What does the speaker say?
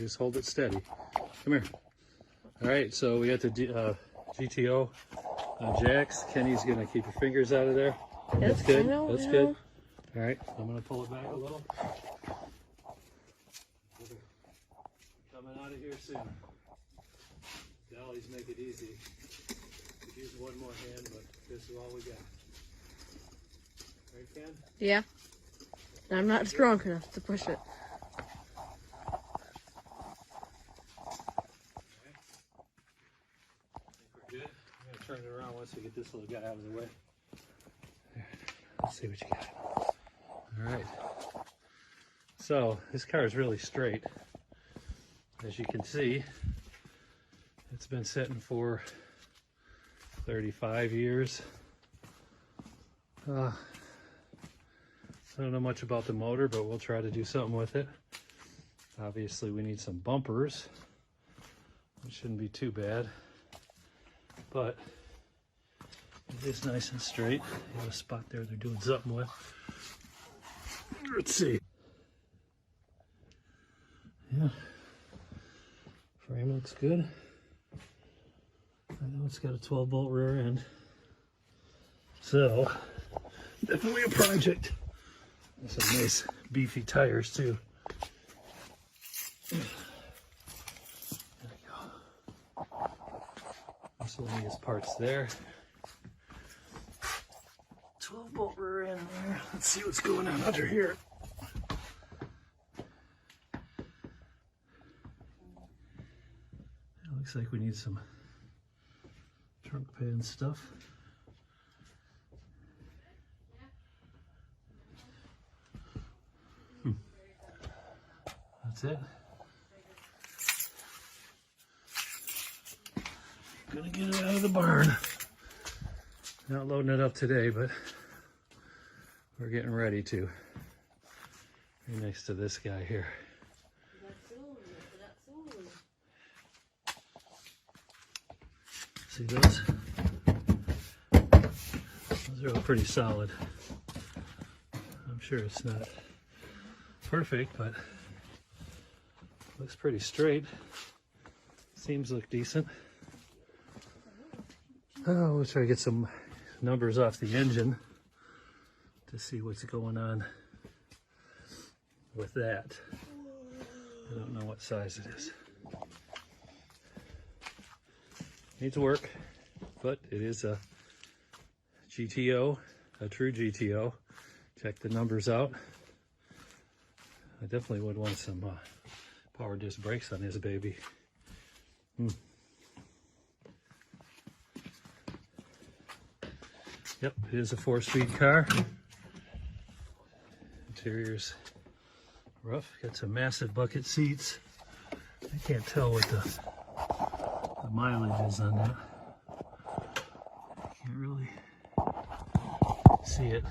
just hold it steady. Come here. All right, so we got the GTO jacks. Kenny's gonna keep your fingers out of there. Yes, That's good. I know, That's good. All right, I'm gonna pull it back a little. Coming out of here soon. Dollies make it easy. Could use one more hand, but this is all we got. Right, Ken? Yeah. I'm not strong enough to push it. Good. I'm gonna turn it around once we get this little guy out of the way. There. Let's see what you got. All right. So this car is really straight. As you can see, it's been sitting for 35 years. I don't know much about the motor, but we'll try to do something with it. Obviously, we need some bumpers. It shouldn't be too bad. But it is nice and straight. They have a spot there they're doing something with. Let's see. Yeah. Frame looks good. I know it's got a 12-bolt rear end. So, definitely a project. There's some nice beefy tires too. Miscellaneous parts there. 12-bolt rear end there. Let's see what's going on under here. It looks like we need some trunk pan stuff. That's it. Gonna get it out of the barn. Not loading it up today, but we're getting ready to. Very nice to this guy here. See those? Those are all pretty solid. I'm sure it's not perfect, but looks pretty straight. Seems look decent. Oh, we'll try to get some numbers off the engine to see what's going on with that. I don't know what size it is. Needs work, but it is a GTO, a true GTO. Check the numbers out. I definitely would want some power disc brakes on this baby. Yep, it is a 4-speed car. Interior's rough. Got some massive bucket seats. I can't tell what the mileage is on that. Can't really see it.